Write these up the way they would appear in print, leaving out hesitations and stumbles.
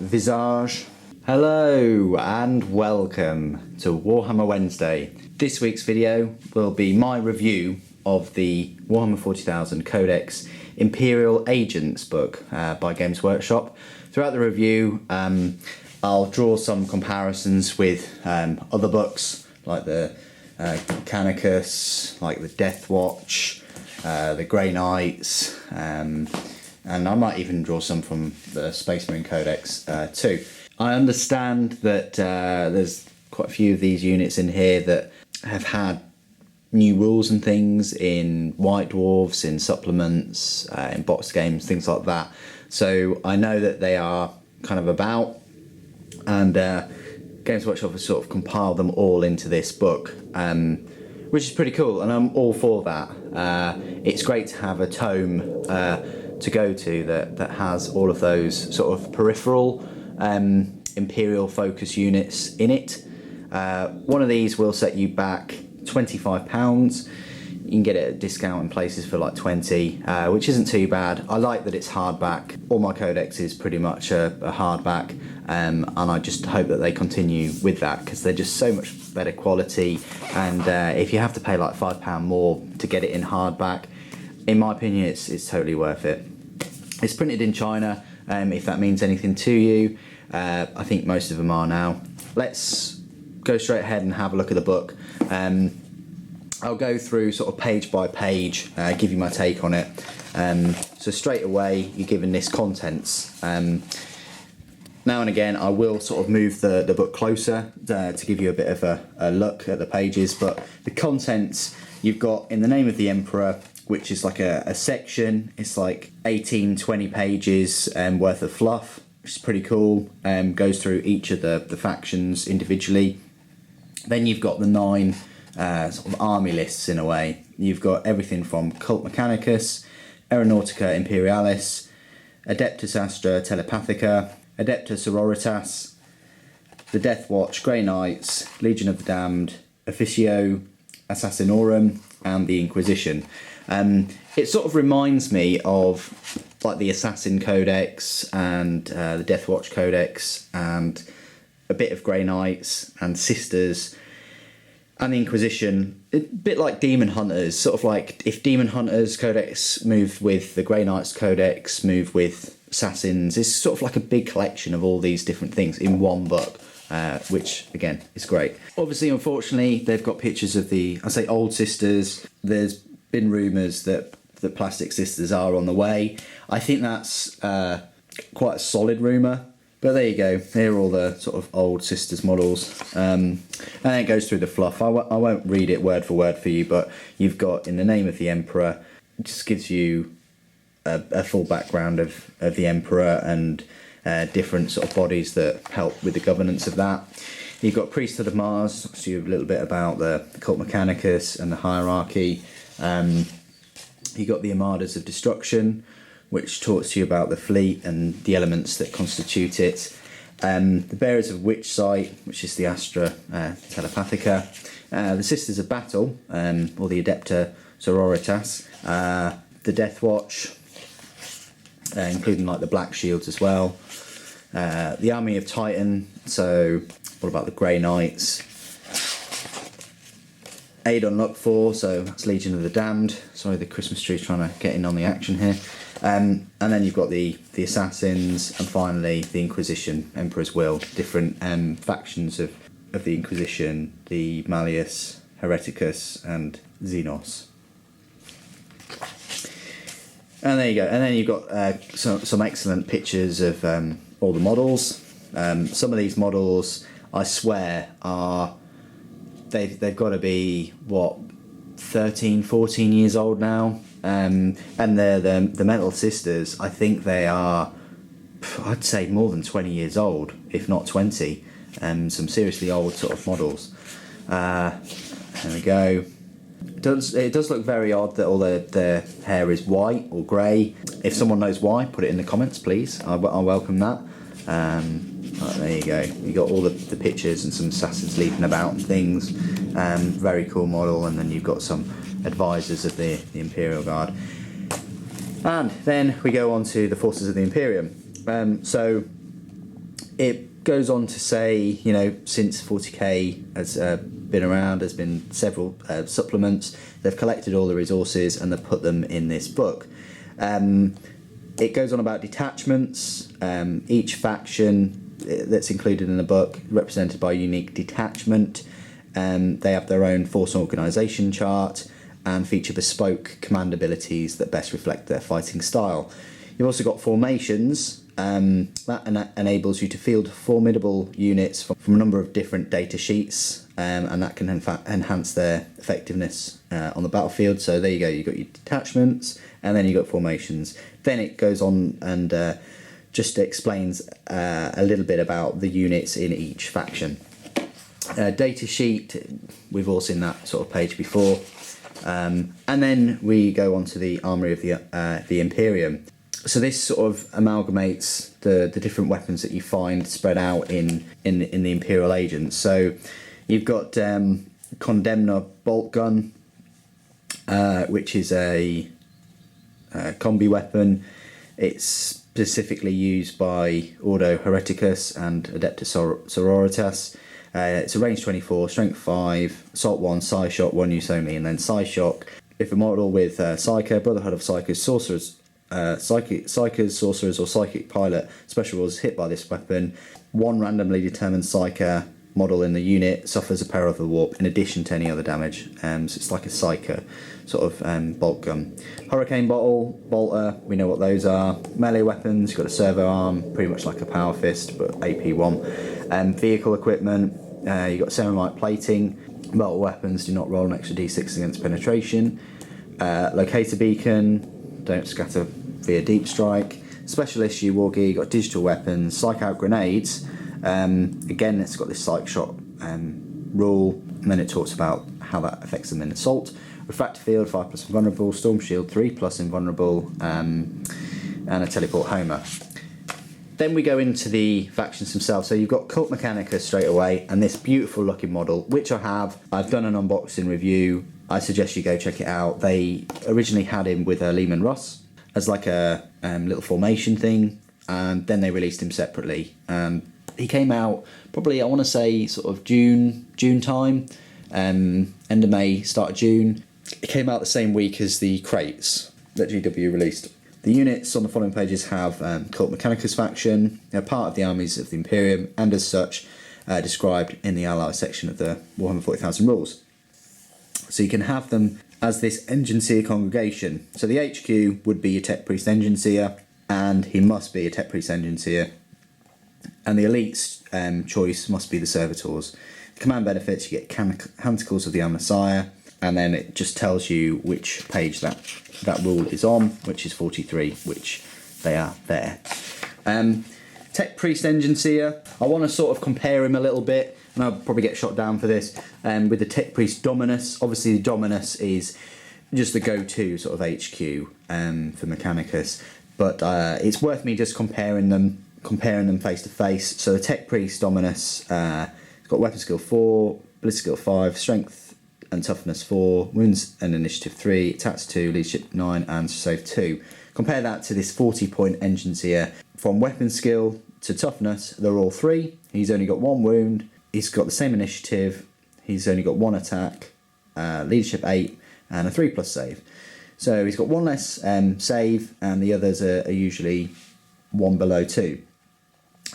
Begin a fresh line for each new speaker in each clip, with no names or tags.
visage. Hello and welcome to Warhammer Wednesday. This week's video will be my review of the Warhammer 40,000 Codex Imperial Agents book by Games Workshop. Throughout the review I'll draw some comparisons with other books like the MECHANICUS, like the DEATHWATCH, the Grey Knights, and I might even draw some from the Space Marine Codex too. I understand that there's quite a few of these units in here that have had new rules and things in White Dwarfs, in supplements, in box games, things like that. So I know that they are kind of about, and Games Workshop has sort of compiled them all into this book, which is pretty cool, and I'm all for that. It's great to have a tome to go to that has all of those sort of peripheral Imperial focus units in it. One of these will set you back £25. You can get it at discount in places for like 20, which isn't too bad. I like that it's hardback. All my Codex is pretty much a hardback, and I just hope that they continue with that because they're just so much better quality. And if you have to pay like £5 more to get it in hardback, in my opinion, it's totally worth it. It's printed in China, if that means anything to you. I think most of them are now. Let's go straight ahead and have a look at the book. I'll go through sort of page by page, give you my take on it. So straight away, you're given this contents. Now and again, I will sort of move the book closer to give you a bit of a look at the pages. But the contents, you've got In the Name of the Emperor, which is like a section. It's like 18-20 pages worth of fluff, which is pretty cool. Goes through each of the factions individually. Then you've got the 9 sort of army lists in a way. You've got everything from Cult Mechanicus, Aeronautica Imperialis, Adeptus Astra Telepathica, Adeptus Sororitas, the Deathwatch, Grey Knights, Legion of the Damned, Officio, Assassinorum, and the Inquisition. It sort of reminds me of like the Assassin Codex and the Deathwatch Codex and a bit of Grey Knights and Sisters and the Inquisition, a bit like Demon Hunters, sort of like if Demon Hunters Codex moved with the Grey Knights Codex, moved with Assassins. It's sort of like a big collection of all these different things in one book, which again is great. Obviously, unfortunately, they've got pictures of the, I say, old Sisters. There's been rumours that the plastic Sisters are on the way. I think that's quite a solid rumour. But there you go, here are all the sort of old Sisters models. And then it goes through the fluff. I won't read it word for word for you, but you've got In the Name of the Emperor. It just gives you a full background of the Emperor and different sort of bodies that help with the governance of that. You've got Priesthood of Mars, so you have a little bit about the Cult Mechanicus and the hierarchy. You've got the Armadas of Destruction, which talks to you about the fleet and the elements that constitute it. The Bearers of Witchsight, which is the Astra Telepathica. The Sisters of Battle, or the Adepta Sororitas. The Deathwatch, including like the Black Shields as well. The Army of Titan, so what about the Grey Knights? Aid on Luck 4, so that's Legion of the Damned. Sorry, the Christmas tree's trying to get in on the action here. And then you've got the Assassins, and finally the Inquisition, Emperor's Will, different factions of the Inquisition, the Malleus, Hereticus, and Xenos. And there you go. And then you've got some excellent pictures of all the models. Some of these models, I swear, are they've got to be what, 13, 14 years old now. And the Metal Sisters, I think they are, I'd say more than 20 years old, if not 20. Some seriously old sort of models. There we go. It does look very odd that all their hair is white or grey. If someone knows why, put it in the comments, please. I'll welcome that. Right, there you go. You got all the pictures and some assassins leaping about and things. Very cool model. And then you've got some advisors of the Imperial Guard. And then we go on to the forces of the Imperium. So it goes on to say, you know, since 40K has been around, there's been several supplements. They've collected all the resources and they've put them in this book. It goes on about detachments. Each faction that's included in the book represented by a unique detachment. They have their own force and organisation chart and feature bespoke command abilities that best reflect their fighting style. You've also got formations. That enables you to field formidable units from a number of different data sheets, and that can enhance their effectiveness on the battlefield. So there you go, you've got your detachments and then you've got formations. Then it goes on and just explains a little bit about the units in each faction. Data sheet, we've all seen that sort of page before. And then we go on to the Armoury of the Imperium. So this sort of amalgamates the different weapons that you find spread out in the Imperial Agents. So you've got Condemner Bolt Gun, which is a combi weapon. It's specifically used by Ordo Hereticus and Adeptus Sororitas. It's a range 24, strength 5, assault 1, psi shock 1 use only, and then psi shock. If a model with Psyker, Brotherhood of Psykers, Sorcerers, Psykers, Sorcerers, or Psychic Pilot special rules hit by this weapon, one randomly determined Psyker model in the unit suffers a peril of the warp in addition to any other damage. So it's like a Psyker sort of bolt gun. Hurricane Bolter, we know what those are. Melee weapons, you've got a servo arm, pretty much like a power fist, but AP1. Vehicle equipment, you've got ceramite plating. Metal weapons do not roll an extra d6 against penetration. Locator beacon, don't scatter via deep strike. Special issue war gear, you've got digital weapons. Psych out grenades, again it's got this psych shot rule, and then it talks about how that affects them in assault. Refractor field 5+ invulnerable, storm shield 3+ invulnerable, and a teleport homer. Then we go into the factions themselves. So you've got Cult Mechanicus straight away, and this beautiful looking model, which I've done an unboxing review. I suggest you go check it out. They originally had him with Lehman Russ as like a little formation thing, and then they released him separately. He came out probably, I want to say, sort of June time, end of May, start of June. It came out the same week as the crates that GW released. The units on the following pages have Cult Mechanicus faction. They're part of the armies of the Imperium, and as such described in the Ally section of the Warhammer 40,000 rules. So you can have them as this Engine Seer congregation. So the HQ would be your Tech Priest Engine Seer, and he must be a Tech Priest Engine Seer. And the elite's choice must be the Servitors. The command benefits, you get Canticles of the Messiah, and then it just tells you which page that rule is on, which is 43, which they are there. Tech Priest Engine Seer, I want to sort of compare him a little bit, and I'll probably get shot down for this, with the Tech Priest Dominus. Obviously the Dominus is just the go-to sort of HQ for Mechanicus, but it's worth me just comparing them face to face. So the Tech Priest Dominus, has got weapon skill 4, ballistic skill 5, strength and toughness 4, wounds and initiative 3, attacks 2, leadership 9, and save 2. Compare that to this 40-point Engine Seer. From weapon skill to toughness, they're all 3. He's only got 1 wound. He's got the same initiative. He's only got 1 attack, leadership 8, and a 3+ save. So he's got 1 less save, and the others are usually 1 below 2.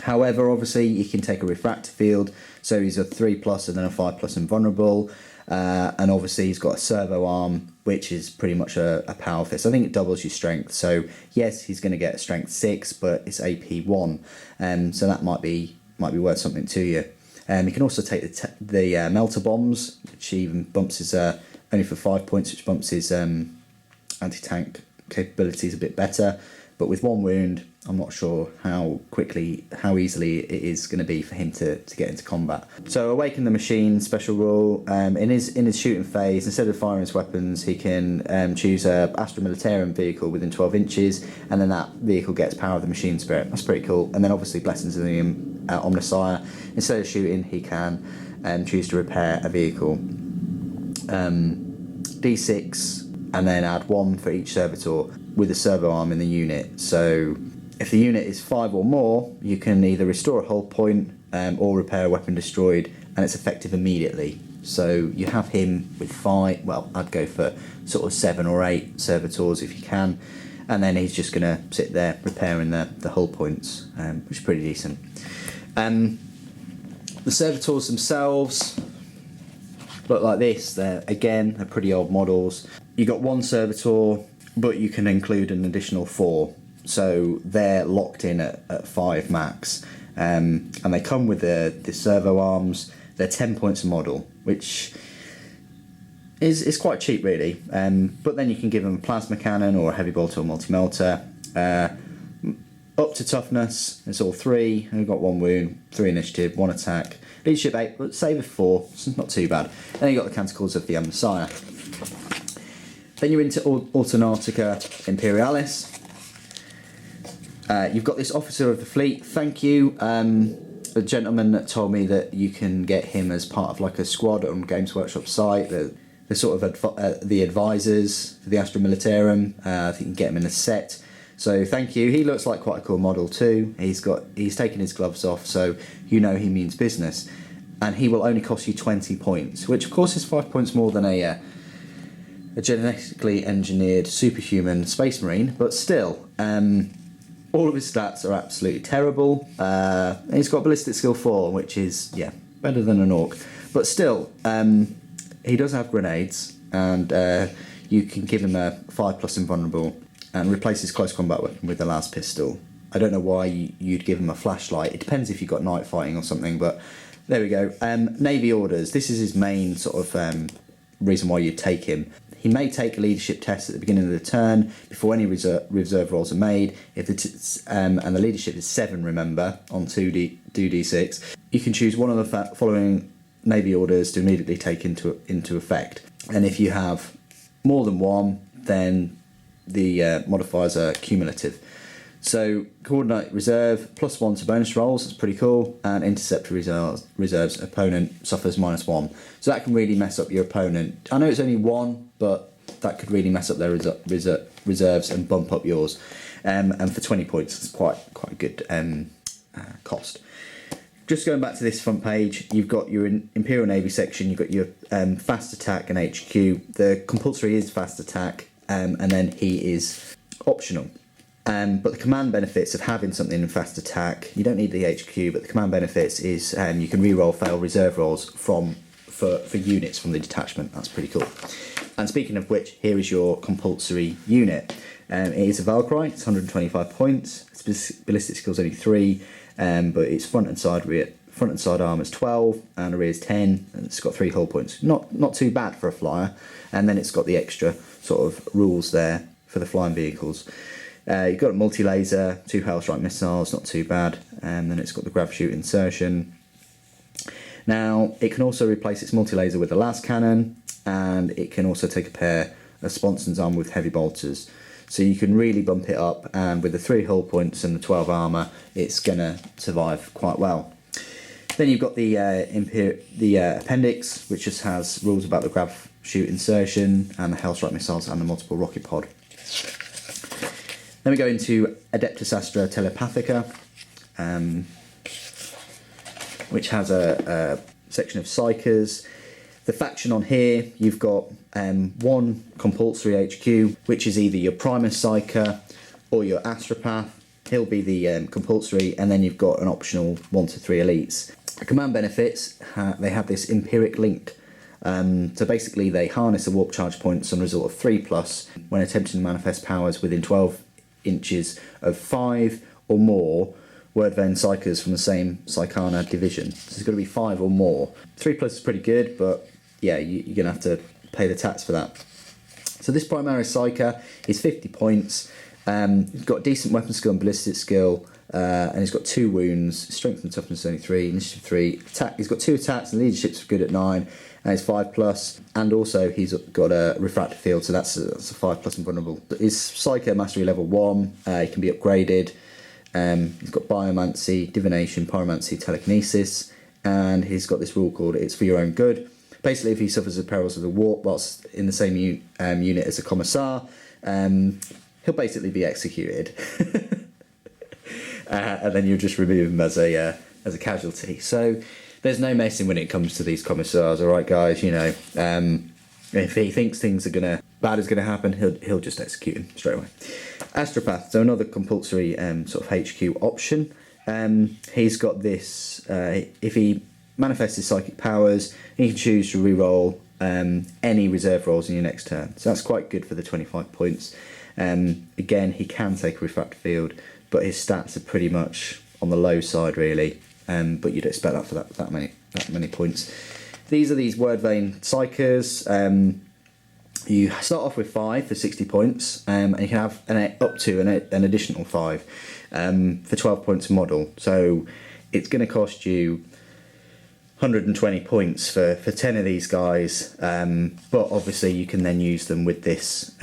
However, obviously, he can take a refractor field, so he's a 3+ and then a 5+ invulnerable. And obviously he's got a servo arm, which is pretty much a power fist. I think it doubles your strength. So yes, he's going to get a strength 6, but it's AP 1, so that might be worth something to you. You can also take the melter bombs, which even bumps his only for 5 points, which bumps his anti-tank capabilities a bit better. But with 1 wound, I'm not sure how easily it is going to be for him to get into combat. So Awaken the Machine special rule. In his shooting phase, instead of firing his weapons, he can choose a Astra Militarum vehicle within 12 inches, and then that vehicle gets Power of the Machine Spirit. That's pretty cool. And then obviously Blessings of the Omnissiah. Instead of shooting, he can choose to repair a vehicle. D6, and then add 1 for each servitor with a servo arm in the unit. So If the unit is 5 or more, you can either restore a hull point or repair a weapon destroyed, and it's effective immediately. So you have him with 5, well, I'd go for sort of 7 or 8 servitors if you can, and then he's just going to sit there repairing the hull points, which is pretty decent. The servitors themselves look like this. They're pretty old models. You got 1 servitor, but you can include an additional 4. So they're locked in at 5 max, and they come with the servo arms. They're 10 points a model, which is quite cheap really. But then you can give them a plasma cannon or a heavy bolter or multi-melter. Up to toughness, it's all 3. And we've got 1 wound, 3 initiative, 1 attack. Leadership 8, but save of 4, so it's not too bad. Then you've got the Canticles of the Messiah. Then you're into Autonatica Imperialis. You've got this Officer of the Fleet. Thank you. The gentleman that told me that you can get him as part of like a squad on Games Workshop site. The sort of the advisors for the Astra Militarum. I think you can get him in a set. So thank you. He looks like quite a cool model too. He's taken his gloves off, so you know he means business. And he will only cost you 20 points, which of course is 5 points more than a genetically engineered superhuman space marine, but still. All of his stats are absolutely terrible. He's got ballistic skill 4, which is, yeah, better than an orc. But still, he does have grenades, and you can give him a 5+ invulnerable and replace his close combat weapon with the las pistol. I don't know why you'd give him a flashlight. It depends if you've got night fighting or something, but there we go. Navy orders. This is his main sort of reason why you'd take him. He may take a leadership test at the beginning of the turn before any reserve rolls are made. If and the leadership is 7, remember, on 2d6. You can choose one of the following Navy orders to immediately take into effect. And if you have more than 1, then the modifiers are cumulative. So coordinate reserve +1 to bonus rolls, that's pretty cool, and intercept reserves opponent suffers -1. So that can really mess up your opponent. I know it's only 1, but that could really mess up their reserves and bump up yours. And for 20 points, it's quite a good cost. Just going back to this front page, you've got your Imperial Navy section, you've got your fast attack and HQ. The compulsory is fast attack, and then he is optional. But the command benefits of having something in fast attack, you don't need the HQ, but the command benefits is you can re-roll fail reserve rolls for units from the detachment. That's pretty cool. And speaking of which, here is your compulsory unit. It is a Valkyrie, it's 125 points, its ballistic skill's only 3, but its front and side arm is 12, and the rear is 10, and it's got 3 hull points. Not too bad for a flyer, and then it's got the extra sort of rules there for the flying vehicles. You've got a multi-laser, 2 Hellstrike missiles, not too bad, and then it's got the grav shoot insertion. Now, it can also replace its multi-laser with a las cannon, and it can also take a pair of sponsons armed with heavy bolters. So you can really bump it up, and with the 3 hull points and the 12 armour, it's going to survive quite well. Then you've got the appendix, which just has rules about the grav shoot insertion, and the Hellstrike missiles, and the multiple rocket pod. Then we go into Adeptus Astra Telepathica, which has a section of Psychers. The faction on here, you've got 1 compulsory HQ, which is either your Primus Psyker or your Astropath. He'll be the compulsory, and then you've got an optional 1 to 3 elites. The command benefits, they have this empiric link. So basically they harness the warp charge points on a result of 3+ when attempting to manifest powers within 12 inches of 5 or more Wordven Psychers from the same Psychana division. So it's got to be 5 or more. 3+ is pretty good, but yeah, you're going to have to pay the tax for that. So this Primaris Psyker is 50 points. He's got decent weapon skill and ballistic skill, and he's got 2 wounds, strength and toughness only 3, initiative 3. He's got 2 attacks, and leadership's good at 9, and it's 5+, and also he's got a refractor field, so that's a 5+ invulnerable. His Psycho Mastery level 1, he can be upgraded. He's got Biomancy, Divination, Pyromancy, Telekinesis, and he's got this rule called It's for Your Own Good. Basically, if he suffers the perils of the warp whilst in the same unit as a Commissar, he'll basically be executed. and then you'll just remove him as a casualty. So there's no messing when it comes to these commissars, all right, guys. You know, if he thinks bad is gonna happen, he'll just execute him straight away. Astropath, so another compulsory sort of HQ option. He's got this. If he manifests his psychic powers, he can choose to reroll any reserve rolls in your next turn. So that's quite good for the 25 points. Again, he can take a refractor field, but his stats are pretty much on the low side, really. But you'd expect that for that many points. These are these word vein psychers. You start off with 5 for 60 points, and you can have up to an additional 5 for 12 points a model. So it's going to cost you 120 points for 10 of these guys, but obviously you can then use them with this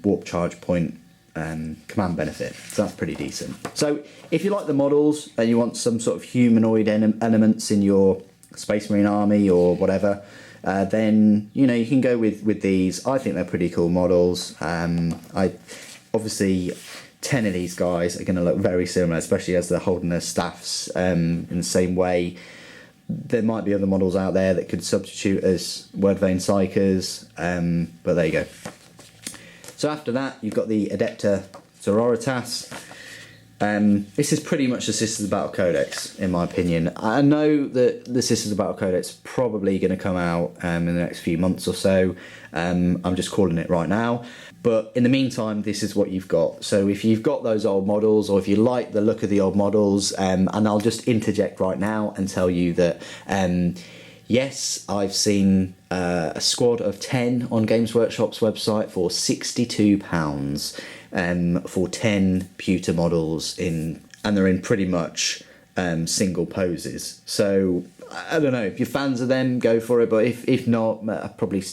warp charge point command benefit, so that's pretty decent. So if you like the models and you want some sort of humanoid elements in your Space Marine army or whatever, then you know you can go with these. I think they're pretty cool models. Obviously 10 of these guys are going to look very similar, especially as they're holding their staffs in the same way. There might be other models out there that could substitute as word vein psychers, but there you go. So after that, you've got the Adepta Sororitas. This is pretty much the Sisters of Battle Codex, in my opinion. I know that the Sisters of Battle Codex is probably going to come out in the next few months or so. I'm just calling it right now. But in the meantime, this is what you've got. So if you've got those old models, or if you like the look of the old models, and I'll just interject right now and tell you that, yes, I've seen a squad of 10 on Games Workshop's website for £62 for 10 pewter models, and they're in pretty much single poses. So I don't know, if you're fans of them, go for it, but if not, probably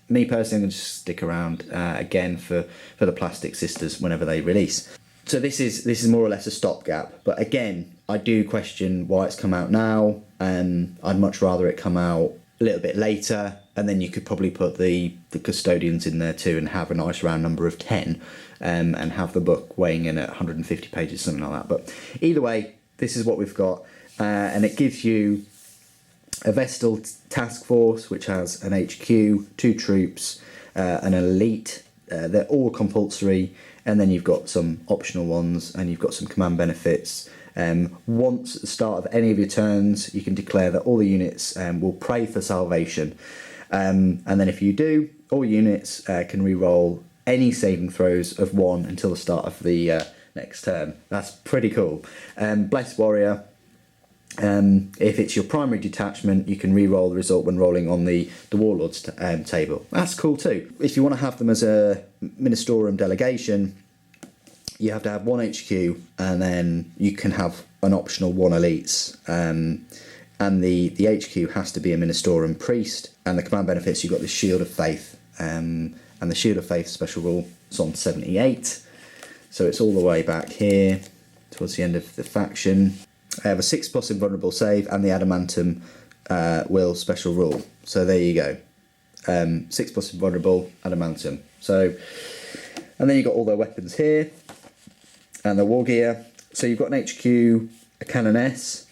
me personally, I'm going to just stick around again for the Plastic Sisters whenever they release. So this is more or less a stopgap, but again, I do question why it's come out now. I'd much rather it come out a little bit later, and then you could probably put the custodians in there too and have a nice round number of 10, and have the book weighing in at 150 pages, something like that. But either way, this is what we've got, and it gives you a Vestal task force, which has an HQ, 2 troops, an elite. They're all compulsory, and then you've got some optional ones, and you've got some command benefits. Once at the start of any of your turns, you can declare that all the units will pray for salvation, and then if you do, all units can re-roll any saving throws of 1 until the start of the next turn. That's pretty cool. Blessed Warrior. If it's your primary detachment, you can re-roll the result when rolling on the Warlord's table. That's cool too. If you want to have them as a Ministorum delegation, you have to have 1 HQ, and then you can have an optional 1 elites. And the HQ has to be a Ministorum priest, and the command benefits, you've got the Shield of Faith. And the Shield of Faith special rule is on 78. So it's all the way back here, towards the end of the faction. I have a 6+ invulnerable save and the Adamantum will special rule. So there you go. 6+ invulnerable, Adamantum. So, and then you've got all their weapons here and the war gear. So you've got an HQ, a Canoness,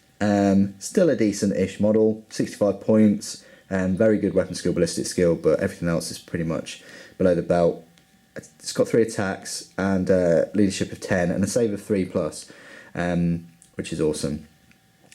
still a decent-ish model, 65 points, very good weapon skill, ballistic skill, but everything else is pretty much below the belt. It's got 3 attacks and leadership of 10 and a save of 3+. Which is awesome.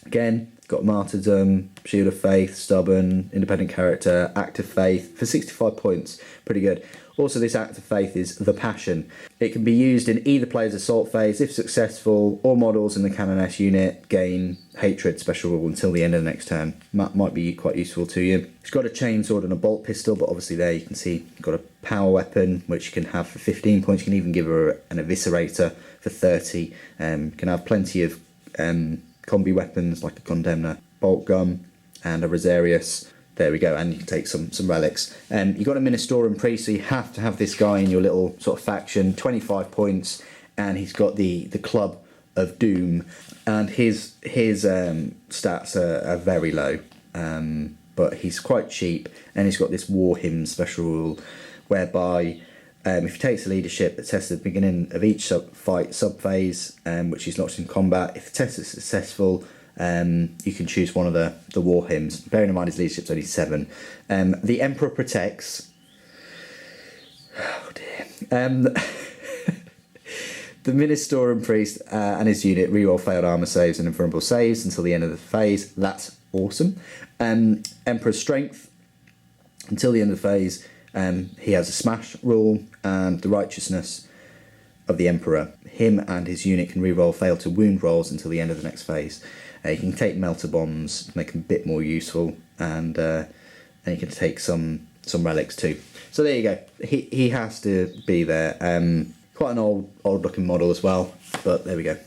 Again, got Martyrdom, Shield of Faith, Stubborn, Independent Character, Act of Faith for 65 points. Pretty good. Also, this Act of Faith is the Passion. It can be used in either player's assault phase. If successful, all models in the Canoness unit gain Hatred special rule until the end of the next turn. That might be quite useful to you. It's got a chainsword and a bolt pistol, but obviously there you can see you've got a power weapon, which you can have for 15 points. You can even give her an Eviscerator for 30. You can have plenty of combi weapons like a Condemner, bolt gun, and a Rosarius. There we go, and you can take some relics. You've got a Ministorum priest, so you have to have this guy in your little sort of faction. 25 points, and he's got the Club of Doom, and his stats are very low, but he's quite cheap, and he's got this War Hymn special rule, whereby If he takes the leadership, the test at the beginning of each sub-phase, which he's not in combat. If the test is successful, you can choose one of the war hymns. Bearing in mind his leadership's only 7. The Emperor protects. Oh dear. The Ministorum priest and his unit reroll failed armor saves and invulnerable saves until the end of the phase. That's awesome. Emperor's strength. Until the end of the phase, he has a smash rule, and the righteousness of the Emperor. Him and his unit can reroll fail to wound rolls until the end of the next phase. You can take melter bombs, make them a bit more useful, and you can take some relics too. So there you go. He has to be there. Quite an old looking model as well, but there we go.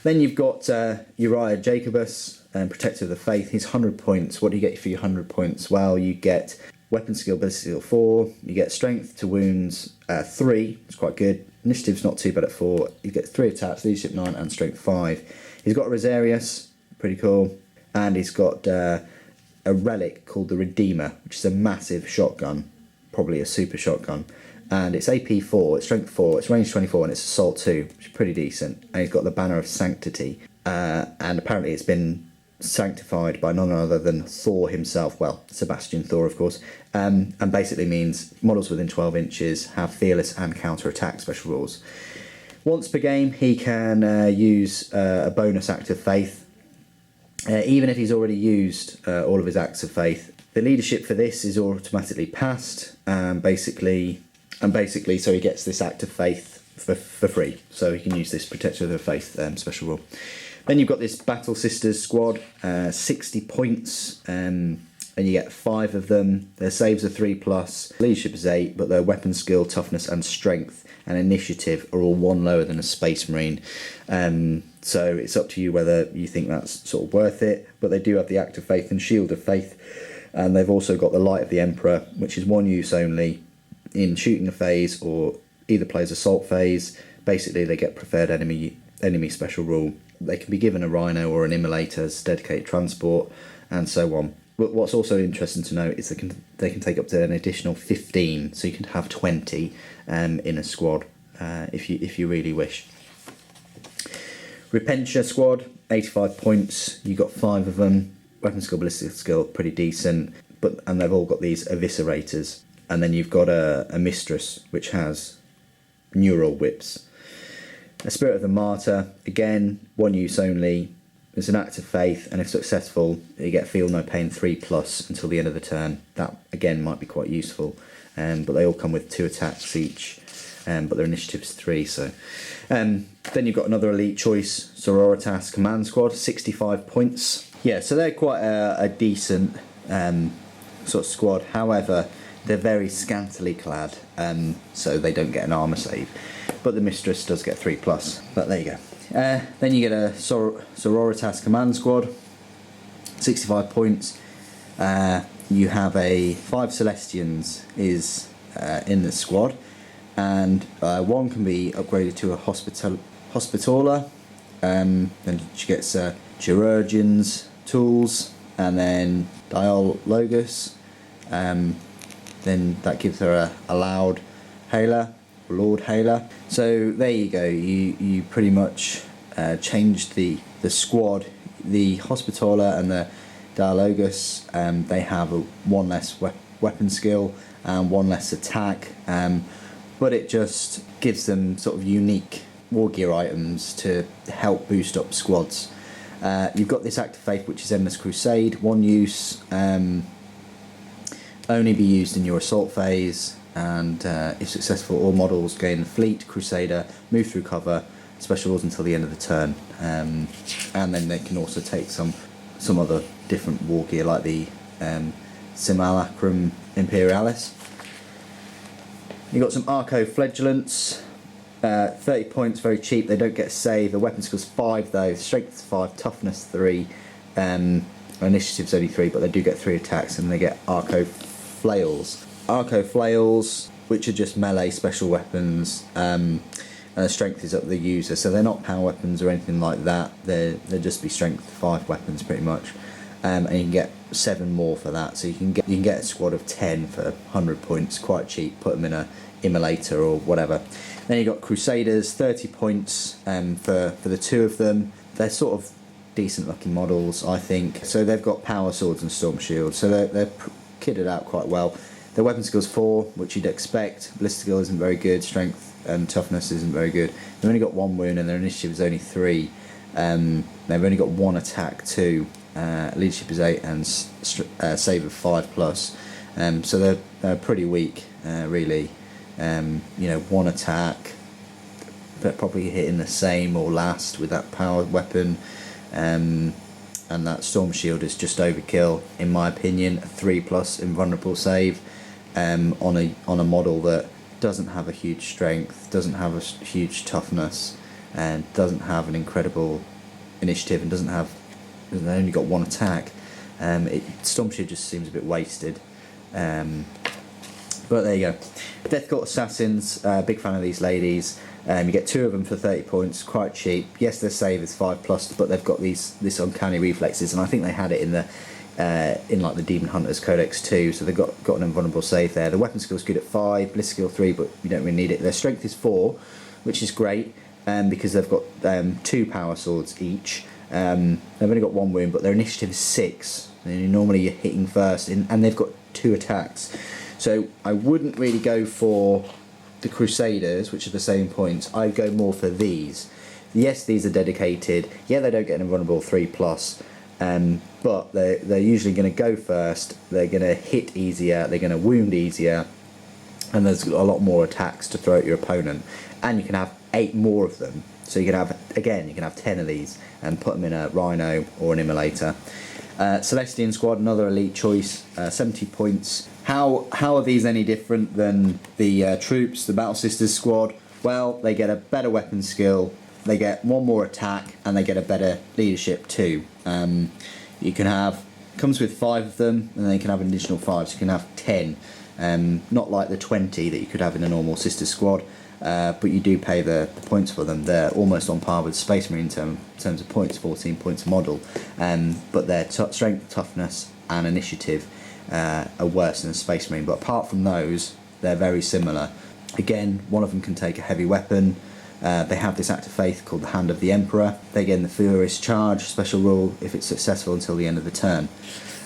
Then you've got Uriah Jacobus, Protector of the Faith. He's 100 points. What do you get for your 100 points? Well, you get weapon skill, ballistic skill 4. You get strength to wounds 3. It's quite good. Initiative's not too bad at 4. You get 3 attacks, leadership 9, and strength 5. He's got a Rosarius, pretty cool, and he's got a relic called the Redeemer, which is a massive shotgun, probably a super shotgun. And it's AP 4, it's strength 4, it's range 24, and it's assault 2, which is pretty decent. And he's got the banner of sanctity, and apparently it's been sanctified by none other than Thor himself. Well, Sebastian Thor, of course, and basically means models within 12 inches have fearless and counter-attack special rules. Once per game, he can use a bonus act of faith, even if he's already used all of his acts of faith. The leadership for this is automatically passed, basically, so he gets this act of faith for free. So he can use this Protector of the Faith special rule. Then you've got this Battle Sisters squad, 60 points, and you get 5 of them. Their saves are 3+, leadership is 8, but their weapon skill, toughness and strength and initiative are all 1 lower than a Space Marine. So it's up to you whether you think that's sort of worth it, but they do have the Act of Faith and Shield of Faith, and they've also got the Light of the Emperor, which is 1 use only in shooting a phase or either plays assault phase. Basically they get preferred enemy special rule. They can be given a Rhino or an Immolator as dedicated transport, and so on. But what's also interesting to note is they can take up to an additional 15, so you can have 20 in a squad if you really wish. Repentia squad, 85 points. You got 5 of them. Weapon skill, ballistic skill, pretty decent. And they've all got these eviscerators. And then you've got a mistress which has neural whips. A Spirit of the Martyr, again, 1 use only. It's an act of faith, and if successful, you get Feel No Pain 3+ until the end of the turn. That, again, might be quite useful. But they all come with 2 attacks each, but their initiative is 3. So, then you've got another elite choice, Sororitas Command Squad, 65 points. Yeah, so they're quite a decent sort of squad. However, they're very scantily clad, so they don't get an armour save. But the Mistress does get 3+, but there you go. Then you get a Sororitas Command Squad, 65 points. You have a 5 Celestians is in the squad, and 1 can be upgraded to a Hospitaller. Then she gets Chirurgeon's tools, and then Dialogus. Then that gives her a Loud Hailer, Lord Hailer. So there you go. You pretty much changed the squad. The Hospitaller and the Dialogus, they have 1 less weapon skill and 1 less attack, but it just gives them sort of unique war gear items to help boost up squads. You've got this Act of Faith, which is Endless Crusade, 1 use, only be used in your assault phase, and if successful, all models gain Fleet, Crusader, move through cover, special rules until the end of the turn, and then they can also take some other different war gear like the Simulacrum Imperialis. You've got some Arco Flagellants, 30 points, very cheap. They don't get a save. The weapon skill's 5 though, strength 5, toughness 3, initiative's only 3, but they do get 3 attacks, and they get Arco Flails. Arco Flails, which are just melee special weapons, and the strength is up to the user, so they're not power weapons or anything like that. They'll just be strength 5 weapons pretty much. and you can get 7 more for that. So you can get a squad of 10 for 100 points, quite cheap. Put them in a immolator or whatever. Then you got Crusaders, 30 points for the 2 of them. They're sort of decent looking models, I think. So they've got power swords and storm shields, so they're kitted out quite well. Their weapon skill's 4, which you'd expect. Ballistic skill isn't very good. Strength and toughness isn't very good. They've only got 1 wound, and their initiative is only 3. They've only got 1 attack, 2. Leadership is 8, and save of 5+. So they're pretty weak, really. 1 attack, but probably hitting the same or last with that power weapon. And that storm shield is just overkill, in my opinion. A 3+ invulnerable save on a model that doesn't have a huge strength, doesn't have a huge toughness, and doesn't have an incredible initiative, and they only got 1 attack. Storm shield just seems a bit wasted. But there you go. Death Court Assassins, big fan of these ladies. You get 2 of them for 30 points, quite cheap. Yes, their save is 5+, but they've got this uncanny reflexes, and I think they had it in like the Demon Hunters Codex too. So they've got an invulnerable save there. The weapon skill's good at 5, ballistic skill 3, but you don't really need it. Their strength is 4, which is great, because they've got 2 power swords each. They've only got 1 wound, but their initiative is 6. And normally you're hitting first, and they've got 2 attacks. So I wouldn't really go for the Crusaders, which are the same points. I'd go more for these. Yes, these are dedicated. Yeah, they don't get an invulnerable 3+, but they're usually going to go first. They're going to hit easier. They're going to wound easier, and there's a lot more attacks to throw at your opponent. And you can have 8 more of them. So you can have 10 of these and put them in a Rhino or an Immolator. Celestian Squad, another elite choice, 70 points. How are these any different than the troops, the Battle Sisters Squad? Well, they get a better weapon skill, they get 1 more attack, and they get a better leadership too. You can have, comes with 5 of them, and then you can have an additional 5, so you can have 10. Not like the 20 that you could have in a normal Sister Squad, but you do pay the points for them. They're almost on par with Space Marine in terms of points, 14 points a model, but their strength, toughness and initiative are worse than a Space Marine. But apart from those, they're very similar. Again, one of them can take a heavy weapon. They have this act of faith called the Hand of the Emperor. They get in the Furious Charge, special rule, if it's successful until the end of the turn.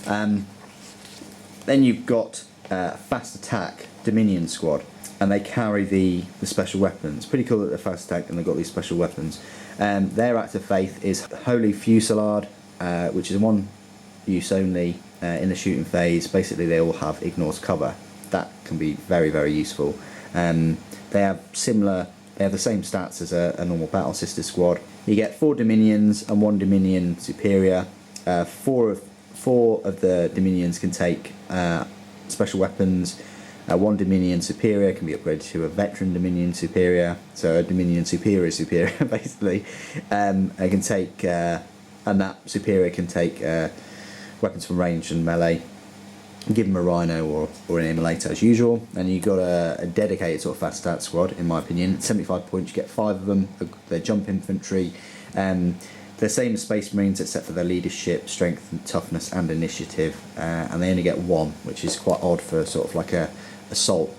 Then you've got Fast Attack Dominion Squad, and they carry the special weapons. Pretty cool that they're fast attack and they've got these special weapons. Their act of faith is Holy Fusillade, which is 1 use only in the shooting phase. Basically they all have ignores cover. That can be very, very useful. They have the same stats as a normal Battle Sister Squad. You get 4 Dominions and 1 Dominion Superior. 4 of the Dominions can take special weapons. 1 Dominion Superior can be upgraded to a Veteran Dominion Superior, so a Dominion Superior basically. They can take, and that Superior can take weapons from range and melee. Give them a Rhino or an Immolator as usual. And you've got a dedicated sort of fast stat squad, in my opinion. At 75 points, you get 5 of them. They're jump infantry. They're the same as Space Marines except for their leadership, strength and toughness and initiative. And they only get 1, which is quite odd for sort of like a assault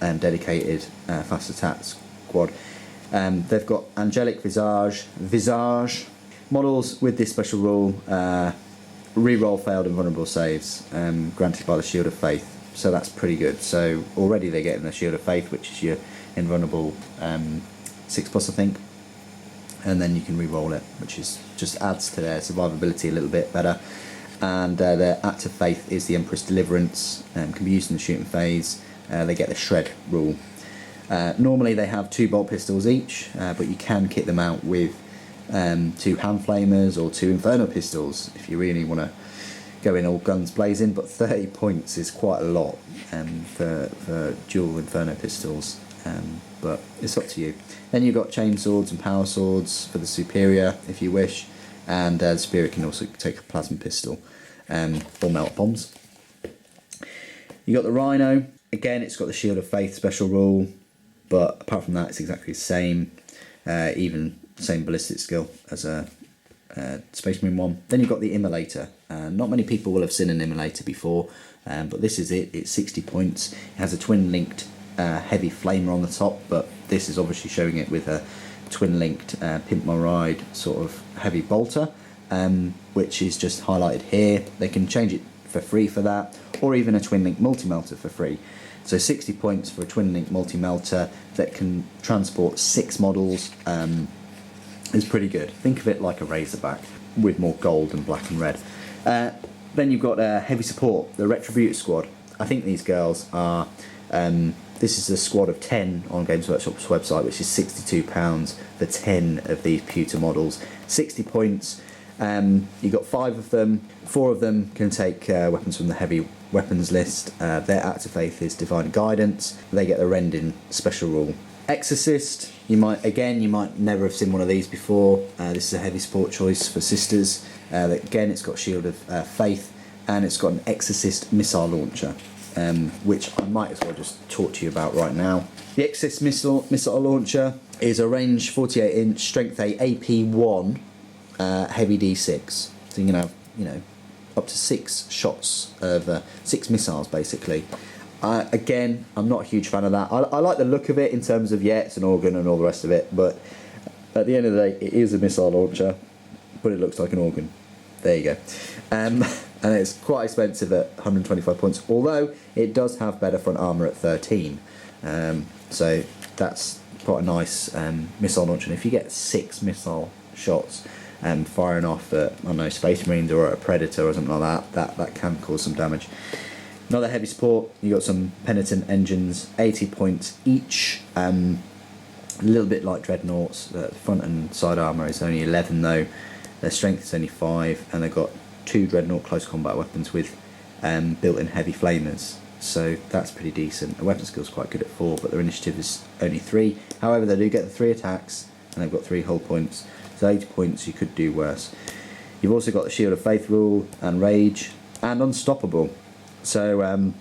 dedicated fast attack squad. They've got Angelic Visage models with this special rule. Reroll failed invulnerable saves granted by the Shield of Faith, so that's pretty good. So already they're getting the Shield of Faith, which is your invulnerable 6+, I think, and then you can re-roll it, which is just adds to their survivability a little bit better. And their Act of Faith is the Empress Deliverance, can be used in the shooting phase. They get the Shred rule. Normally they have 2 bolt pistols each, but you can kit them out with 2 hand flamers or 2 inferno pistols if you really want to go in all guns blazing. But 30 points is quite a lot for dual inferno pistols, but it's up to you. Then you've got chain swords and power swords for the Superior if you wish, and the Superior can also take a plasma pistol or melt bombs. You got the Rhino. Again, it's got the Shield of Faith special rule, but apart from that it's exactly the same, even same ballistic skill as a Space Marine one. Then you've got the immolator. Not many people will have seen an immolator before, but this is it. It's 60 points. It has a twin-linked heavy flamer on the top, but this is obviously showing it with a twin-linked Pimp My Ride sort of heavy bolter, which is just highlighted here. They can change it for free for that, or even a twin-link multi-melter for free. So 60 points for a twin-link multi-melter that can transport 6 models is pretty good. Think of it like a Razorback with more gold and black and red. Then you've got heavy support, the Retributor squad. I think these girls are, this is a squad of 10 on Games Workshop's website, which is £62 for 10 of these pewter models. 60 points. You've got 5 of them. 4 of them can take weapons from the heavy weapons list. Their act of faith is Divine Guidance. They get the Rending special rule. Exorcist, you might never have seen one of these before. This is a heavy support choice for sisters. Again, it's got Shield of Faith, and it's got an Exorcist missile launcher, which I might as well just talk to you about right now. The Exorcist missile launcher is a range 48-inch, strength 8, AP1, heavy D6. So you can have, up to 6 shots of 6 missiles basically. Again, I'm not a huge fan of that. I like the look of it in terms of, it's an organ and all the rest of it, but at the end of the day, it is a missile launcher, but it looks like an organ. There you go. And it's quite expensive at 125 points, although it does have better front armour at 13. So that's quite a nice missile launcher. And if you get 6 missile shots firing off at, I don't know, Space Marines or a Predator or something like that can cause some damage. Another heavy support, you got some Penitent engines, 80 points each. A little bit like Dreadnoughts. Front and side armour is only 11 though. Their strength is only 5, and they've got 2 Dreadnought close combat weapons with built-in heavy flamers. So that's pretty decent. The weapon skill's quite good at 4, but their initiative is only 3. However, they do get the 3 attacks, and they've got 3 hull points. So 80 points, you could do worse. You've also got the Shield of Faith rule, and Rage, and Unstoppable. So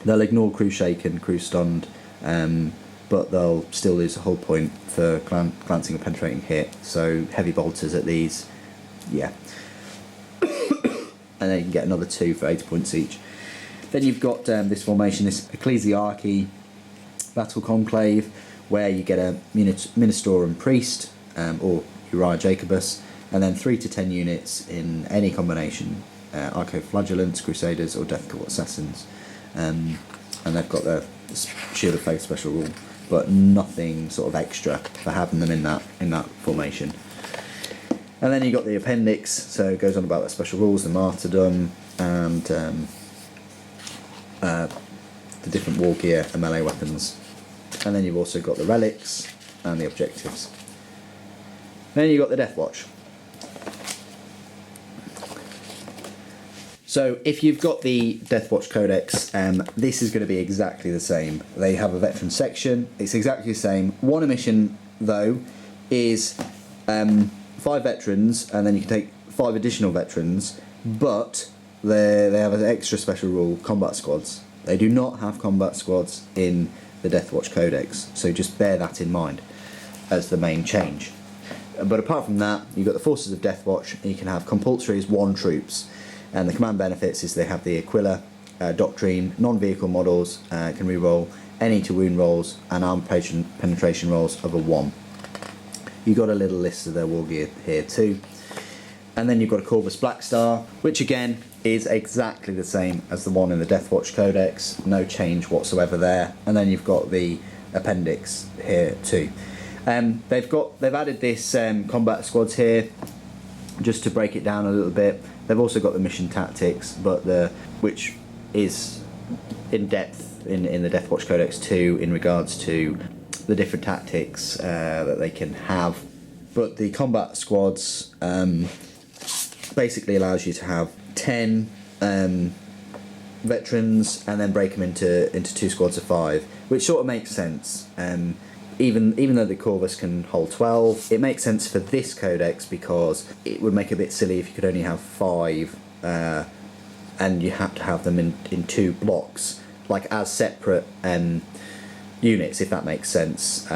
they'll ignore Crew Shaken, Crew Stunned, but they'll still lose a hull point for glancing or penetrating hit. So heavy bolters at these, and then you can get another 2 for 80 points each. Then you've got this formation, this Ecclesiarchy Battle Conclave, where you get a Ministorum Priest or Uriah Jacobus, and then 3 to 10 units in any combination. Archoflagellants, Crusaders, or Death Court Assassins, and they've got the Shield of Faith special rule, but nothing sort of extra for having them in that formation. And then you got the appendix, so it goes on about the special rules, the martyrdom, and the different war gear and melee weapons. And then you've also got the relics and the objectives. Then you've got the Deathwatch. So if you've got the Deathwatch Codex, this is going to be exactly the same. They have a veteran section. It's exactly the same. One omission, though, is 5 veterans, and then you can take 5 additional veterans, but they have an extra special rule, combat squads. They do not have combat squads in the Deathwatch Codex, so just bear that in mind as the main change. But apart from that, you've got the Forces of Deathwatch, and you can have compulsory as 1 troops. And the command benefits is they have the Aquila Doctrine, non-vehicle models can reroll any to wound rolls and arm penetration rolls of a 1. You've got a little list of their war gear here too. And then you've got a Corvus Blackstar, which again is exactly the same as the one in the Deathwatch Codex, no change whatsoever there. And then you've got the appendix here too. They've added this combat squads here just to break it down a little bit. They've also got the mission tactics, but which is in depth in the Deathwatch Codex too, in regards to the different tactics that they can have. But the combat squads basically allows you to have 10 veterans and then break them into 2 squads of 5, which sort of makes sense. Even though the Corvus can hold 12, it makes sense for this codex because it would make it a bit silly if you could only have 5 and you had to have them in 2 blocks, like as separate units, if that makes sense.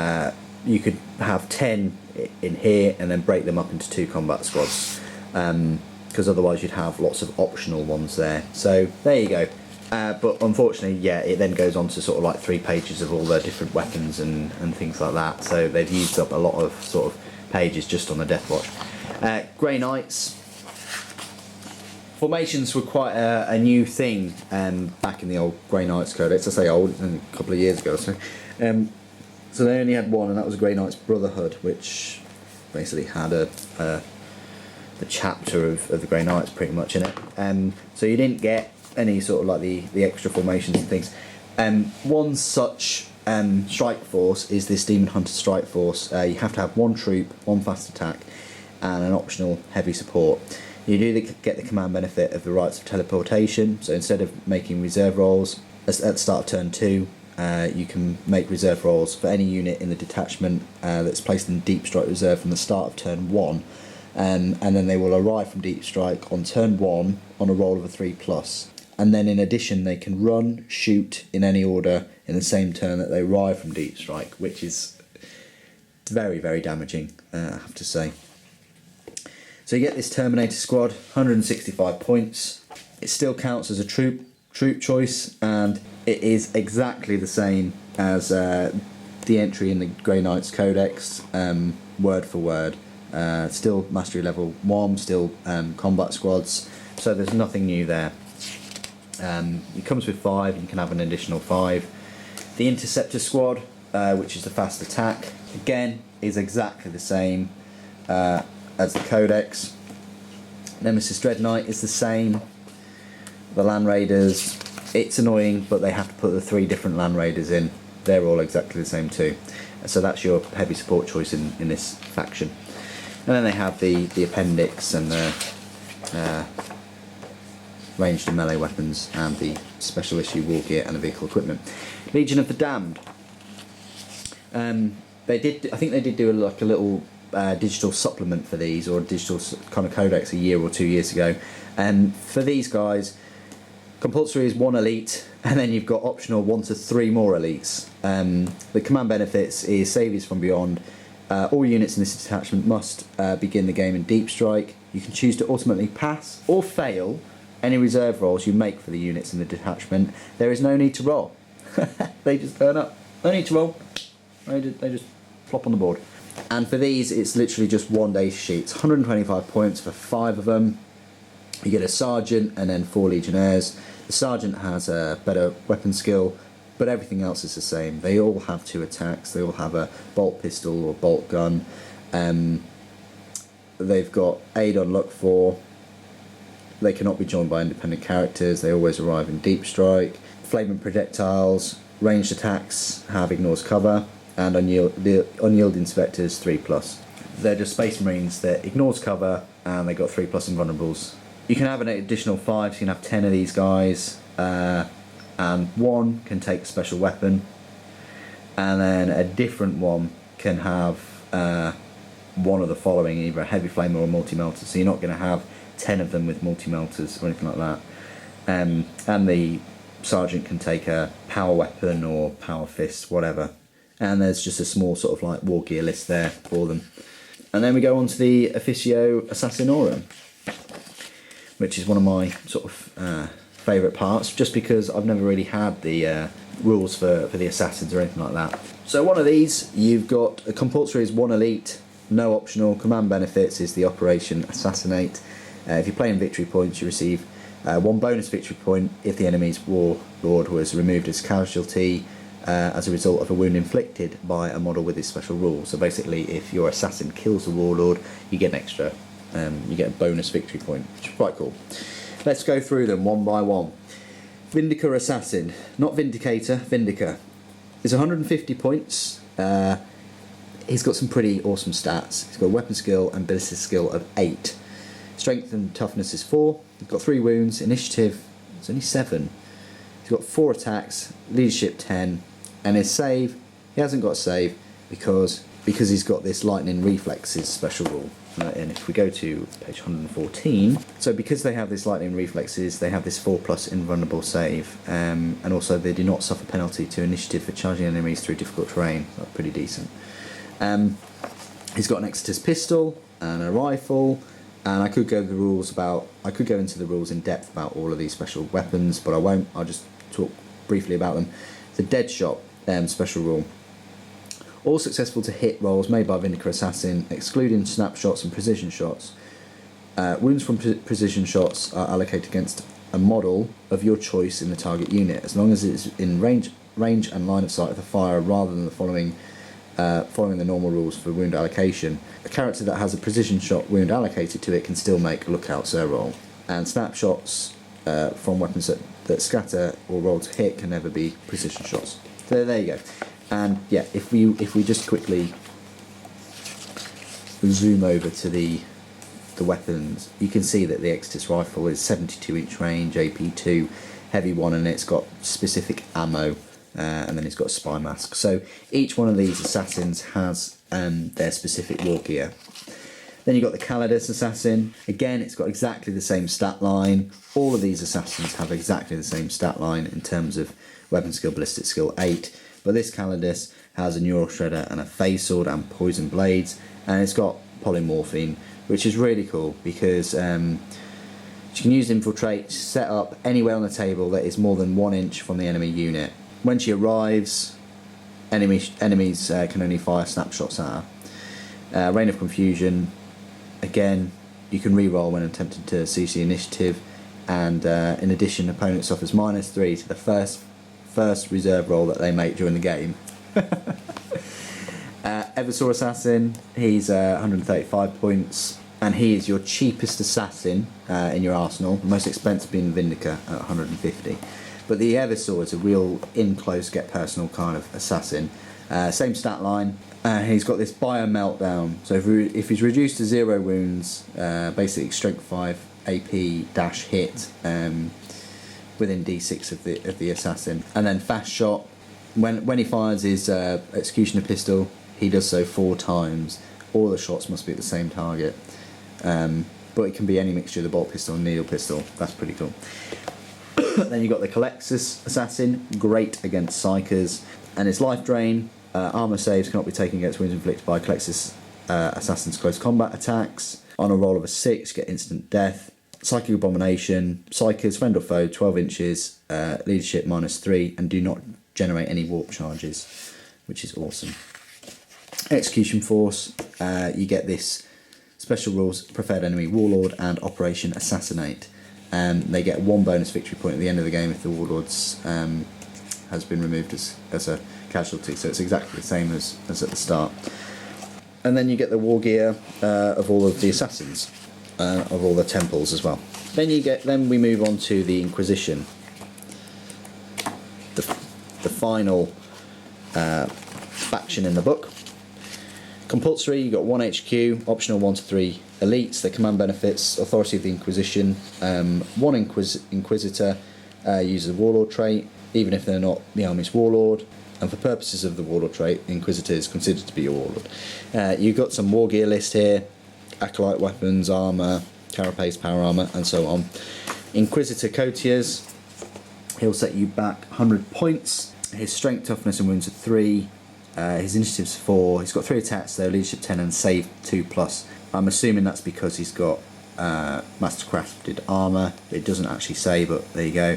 You could have 10 in here and then break them up into 2 combat squads, because otherwise you'd have lots of optional ones there. So there you go. But unfortunately, yeah, it then goes on to sort of like 3 pages of all the different weapons and things like that. So they've used up a lot of sort of pages just on the Deathwatch. Grey Knights. Formations were quite a new thing back in the old Grey Knights Codex. I say old, a couple of years ago. So they only had one, and that was Grey Knights Brotherhood, which basically had a chapter of the Grey Knights pretty much in it. So you didn't get any sort of like the extra formations and things. One such strike force is this Demon Hunter strike force. You have to have 1 troop, 1 fast attack, and an optional heavy support. You do get the command benefit of the rights of teleportation, so instead of making reserve rolls at the start of turn 2, you can make reserve rolls for any unit in the detachment that's placed in Deep Strike Reserve from the start of turn 1, and then they will arrive from Deep Strike on turn 1 on a roll of a 3+. And then in addition they can run, shoot in any order in the same turn that they arrive from Deep Strike, which is very, very damaging, I have to say. So you get this Terminator squad, 165 points. It still counts as a troop choice, and it is exactly the same as the entry in the Grey Knights Codex, word for word. Still mastery level 1, still combat squads, so there's nothing new there. It comes with 5, you can have an additional 5. The Interceptor squad, which is the fast attack, again is exactly the same as the Codex. Nemesis Dreadnought is the same. The Land Raiders, it's annoying, but they have to put the 3 different Land Raiders in. They're all exactly the same too. So that's your heavy support choice in this faction. And then they have the appendix and the ranged and melee weapons and the special issue war gear and the vehicle equipment. Legion of the Damned. I think they did do like a little digital supplement for these, or a digital kind of codex a year or 2 years ago. For these guys, compulsory is 1 elite, and then you've got optional 1 to 3 more elites. The command benefits is Saviours from Beyond. All units in this detachment must begin the game in Deep Strike. You can choose to ultimately pass or fail any reserve rolls you make for the units in the detachment. There is no need to roll. They just turn up. No need to roll. They just flop on the board. And for these, it's literally just 1 day sheets. 125 points for 5 of them. You get a sergeant and then 4 legionnaires. The sergeant has a better weapon skill, but everything else is the same. They all have 2 attacks. They all have a bolt pistol or bolt gun. They've got aid on luck 4. They cannot be joined by independent characters. They always arrive in Deep Strike. Flaming projectiles. Ranged attacks have ignores cover. And the unyielding spectres 3+. They're just Space Marines that ignores cover, and they got 3+ invulnerables. You can have an additional 5, so you can have 10 of these guys, and 1 can take a special weapon, and then a different one can have one of the following, either a heavy flamer or a multi-melter. So you're not going to have 10 of them with multi-melters or anything like that. And the sergeant can take a power weapon or power fist, whatever. And there's just a small sort of like war gear list there for them. And then we go on to the Officio Assassinorum, which is one of my sort of favourite parts, just because I've never really had the rules for the assassins or anything like that. So one of these, you've got a compulsory is 1 elite, no optional. Command benefits is the Operation Assassinate. If you're playing victory points, you receive 1 bonus victory point if the enemy's warlord was removed as casualty as a result of a wound inflicted by a model with this special rule. So basically, if your assassin kills the warlord, you get an extra, you get a bonus victory point, which is quite cool. Let's go through them one by one. Vindicator Assassin, not Vindicator, Vindicator. It's 150 points. He's got some pretty awesome stats. He's got a weapon skill and ballistic skill of 8. Strength and toughness is 4. He's got 3 wounds. Initiative is only 7. He's got 4 attacks. Leadership 10. And his save, he hasn't got a save because he's got this lightning reflexes special rule. And if we go to page 114, so because they have this lightning reflexes, they have this 4+ invulnerable save, and also they do not suffer penalty to initiative for charging enemies through difficult terrain. That's pretty decent. He's got an Exeter's pistol and a rifle, and I could go into the rules in depth about all of these special weapons, but I won't. I'll just talk briefly about them. The dead shot special rule. All successful to hit rolls made by Vindica Assassin, excluding snapshots and precision shots. Wounds from precision shots are allocated against a model of your choice in the target unit, as long as it's in range and line of sight of the fire, rather than following the normal rules for wound allocation. A character that has a precision shot wound allocated to it can still make a lookout sir roll. And snapshots from weapons that scatter or roll to hit can never be precision shots. So there you go. And yeah, if we just quickly zoom over to the weapons, you can see that the Exeter's rifle is 72-inch range, AP2, heavy one, and it's got specific ammo, and then it's got a spy mask. So each one of these assassins has their specific war gear. Then you've got the Calidus Assassin. Again, it's got exactly the same stat line. All of these assassins have exactly the same stat line in terms of weapon skill, ballistic skill 8. But this Calidus has a neural shredder and a phase sword and poison blades, and it's got polymorphine, which is really cool because she can use infiltrate, set up anywhere on the table that is more than 1 inch from the enemy unit. When she arrives, enemies can only fire snapshots at her. Reign of Confusion. Again, you can re-roll when attempting to seize the initiative, and in addition, opponent suffers -3 to the first reserve roll that they make during the game. Eversaw Assassin, he's 135 points, and he is your cheapest assassin in your arsenal, the most expensive being Vindica at 150. But the Eversaw is a real in-close, get-personal kind of assassin. Same stat line. He's got this bio meltdown, so if he's reduced to 0 wounds, basically strength 5 AP dash hit within D6 of the assassin, and then fast shot. When he fires his executioner pistol, he does so 4 times. All the shots must be at the same target, but it can be any mixture of the bolt pistol and needle pistol. That's pretty cool. Then you've got the Codex Assassin, great against psychers, and his life drain. Armour saves cannot be taken against wounds inflicted by Codex Assassin's close combat attacks. On a roll of a 6, get instant death. Psychic Abomination, Psychers, friend or foe, 12 inches, leadership -3, and do not generate any warp charges, which is awesome. Execution Force, you get this special rules, Preferred Enemy Warlord and Operation Assassinate. They get 1 bonus victory point at the end of the game if the Warlord's has been removed as a casualty, so it's exactly the same as at the start. And then you get the war gear of all of the assassins, of all the temples as well. Then we move on to the Inquisition, the final faction in the book. Compulsory, you got 1 HQ, optional 1 to 3 elites. The command benefits: Authority of the Inquisition. 1 Inquisitor uses the Warlord trait, even if they're not the army's Warlord. And for purposes of the Warlord trait, the Inquisitor is considered to be your Warlord. You've got some war gear list here: Acolyte weapons, armour, carapace, power armour, and so on. Inquisitor Courtiers, he'll set you back 100 points. His strength, toughness, and wounds are 3. His initiative's 4. He's got 3 attacks though, leadership 10 and save 2+. I'm assuming that's because he's got mastercrafted armour. It doesn't actually say, but there you go.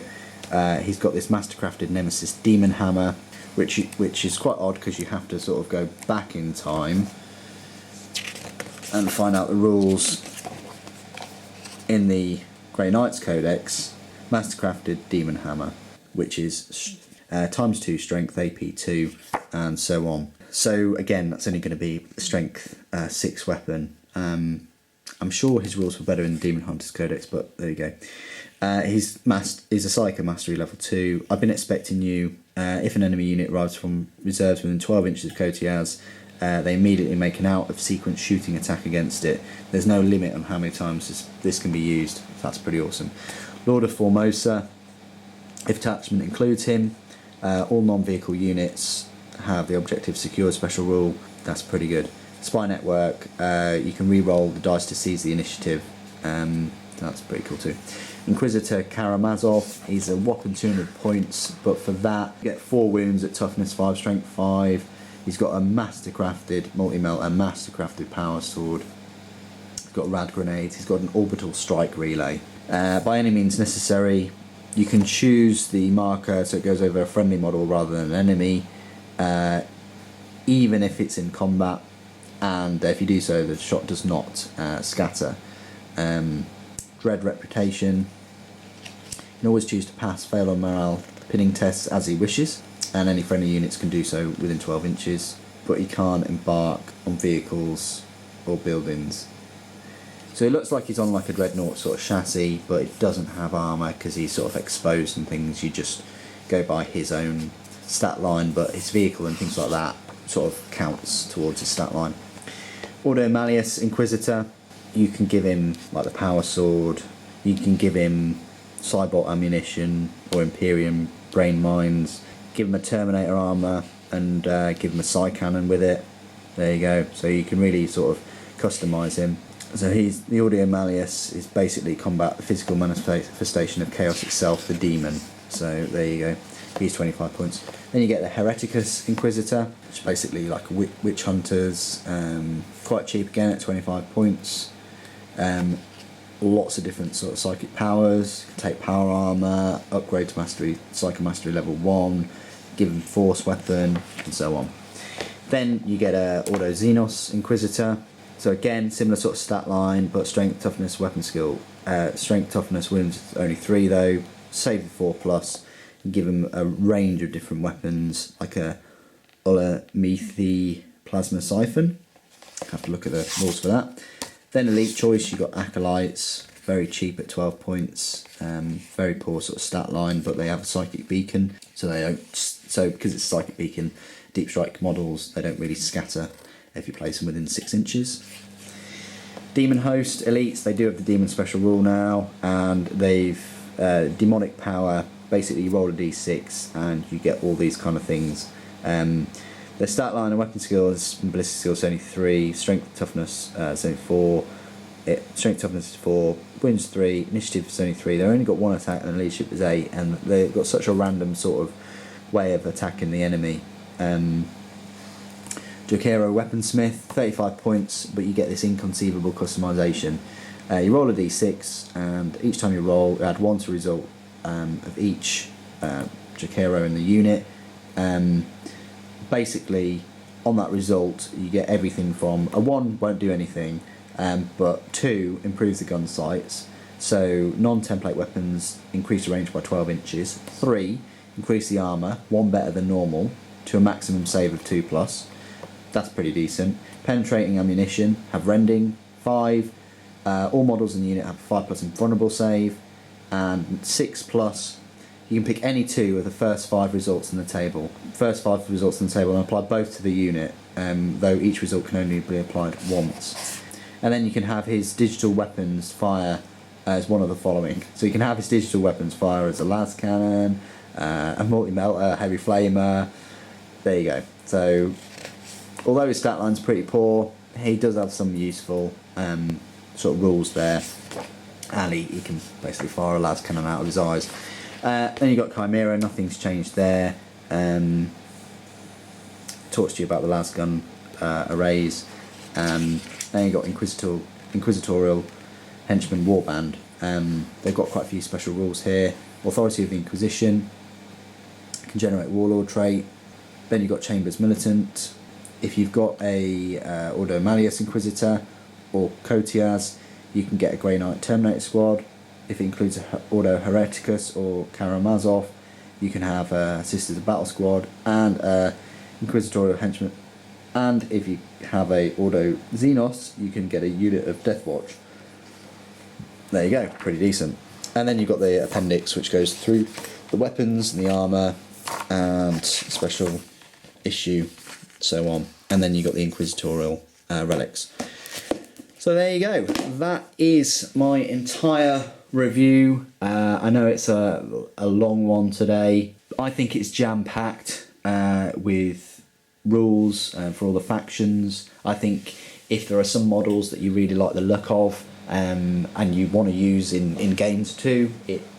He's got this mastercrafted Nemesis Demon Hammer, which is quite odd because you have to sort of go back in time and find out the rules in the Grey Knights Codex. Mastercrafted Demon Hammer, which is ×2 strength, AP2, and so on. So again, that's only going to be strength 6 weapon. I'm sure his rules were better in the Demon Hunters Codex, but there you go. He's a Psycho Mastery level 2. I've been expecting you, if an enemy unit arrives from reserves within 12 inches of Cotiaz, they immediately make an out-of-sequence shooting attack against it. There's no limit on how many times this can be used. That's pretty awesome. Lord of Formosa, if attachment includes him, all non-vehicle units have the objective secured special rule. That's pretty good. Spy Network, you can re-roll the dice to seize the initiative. That's pretty cool too. Inquisitor Karamazov, he's a whopping 200 points, but for that you get 4 wounds at toughness 5, strength 5. He's got a mastercrafted multi-melter, mastercrafted power sword. He's got rad grenades. He's got an orbital strike relay. By any means necessary, you can choose the marker so it goes over a friendly model rather than an enemy, even if it's in combat, and if you do so, the shot does not scatter. Dread reputation. You can always choose to pass, fail on morale pinning tests as he wishes, and any friendly units can do so within 12 inches, but he can't embark on vehicles or buildings. So it looks like he's on like a dreadnought sort of chassis, but it doesn't have armour because he's sort of exposed and things. You just go by his own stat line, but his vehicle and things like that sort of counts towards his stat line. Auto Malleus Inquisitor, you can give him like the power sword, you can give him Cybolt ammunition or Imperium brain mines, give him a Terminator armour, and give him a Psy cannon with it. There you go. So you can really sort of customise him. So the Audio Malleus is basically combat, the physical manifestation of chaos itself, the demon. So there you go. He's 25 points. Then you get the Hereticus Inquisitor, which is basically like witch hunters. Quite cheap again at 25 points. Lots of different sort of psychic powers. You can take power armor, upgrade to mastery, psycho mastery level 1, give him force weapon, and so on. Then you get a Auto Xenos Inquisitor. So again, similar sort of stat line, but strength, toughness, weapon skill. Strength, toughness, wounds only 3 though. Save 4+. And give him a range of different weapons, like a Ulamethi Plasma Siphon. Have to look at the rules for that. Then elite choice, you've got acolytes, very cheap at 12 points, very poor sort of stat line, but they have a psychic beacon, so they don't. So because it's a psychic beacon, deep strike models, they don't really scatter if you place them within 6 inches. Demon host elites, they do have the demon special rule now, and they've demonic power. Basically, you roll a d6 and you get all these kind of things. Their stat line and weapon skills, ballistic skills only 3, strength toughness is only 4, strength toughness is 4, wounds 3, initiative is only 3. They've only got 1 attack and leadership is 8, and they've got such a random sort of way of attacking the enemy. Jokero Weaponsmith, 35 points, but you get this inconceivable customization. You roll a d6, and each time you roll, you add 1 to result of each Jokero in the unit. Basically, on that result, you get everything from a 1 won't do anything, but 2 improves the gun sights. So non-template weapons increase the range by 12 inches. 3 increase the armour, 1 better than normal, to a maximum save of 2+. That's pretty decent. Penetrating ammunition, have rending. 5. All models in the unit have a 5+ invulnerable save, and 6+. You can pick any 2 of the first 5 results in the table. First 5 results in the table and apply both to the unit, though each result can only be applied once. And then you can have his digital weapons fire as one of the following. So you can have his digital weapons fire as a las cannon, a multi-melter, heavy flamer. There you go. So although his stat line's pretty poor, he does have some useful sort of rules there, and he can basically fire a las cannon out of his eyes. Then you've got Chimera, nothing's changed there. Talks to you about the las gun arrays. Then you've got Inquisitorial Henchman Warband. They've got quite a few special rules here. Authority of the Inquisition, can generate Warlord trait. Then you've got Chambers Militant. If you've got a Auto Malleus Inquisitor or Cotias, you can get a Grey Knight Terminator Squad. If it includes a Auto Hereticus or Karamazov, you can have a Sisters of Battle Squad and a Inquisitorial Henchman. And if you have a Auto Xenos, you can get a unit of Deathwatch. There you go, pretty decent. And then you've got the appendix, which goes through the weapons and the armour and special issue, so on. And then you've got the Inquisitorial relics. So there you go. That is my entire review. I know it's a long one today. I think it's jam-packed with rules for all the factions. I think if there are some models that you really like the look of, and you want to use in games too,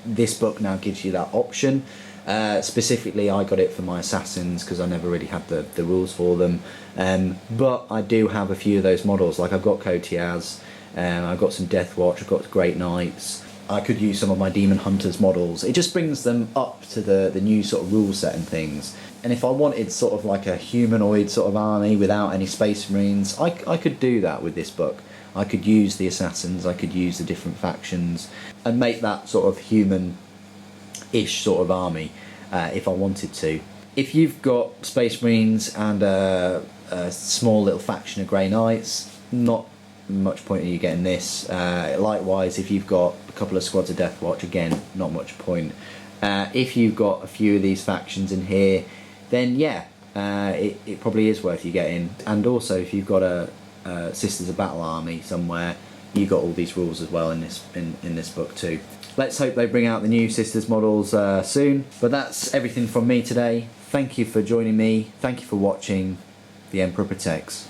this book now gives you that option. Specifically, I got it for my assassins because I never really had the rules for them, but I do have a few of those models. Like I've got Cotiaz, I've got some Deathwatch, I've got Great Knights. I could use some of my Demon Hunters models. It just brings them up to the new sort of rule set and things. And if I wanted sort of like a humanoid sort of army without any Space Marines, I could do that with this book. I could use the assassins, I could use the different factions and make that sort of human-ish sort of army if I wanted to. If you've got Space Marines and a small little faction of Grey Knights, not much point in you getting this. Likewise, if you've got a couple of squads of Deathwatch, again, not much point. If you've got a few of these factions in here, then yeah, it probably is worth you getting. And also, if you've got a Sisters of Battle army somewhere, you got all these rules as well in this book too. Let's hope they bring out the new Sisters models soon. But that's everything from me today. Thank you for joining me. Thank you for watching. The Emperor Protects.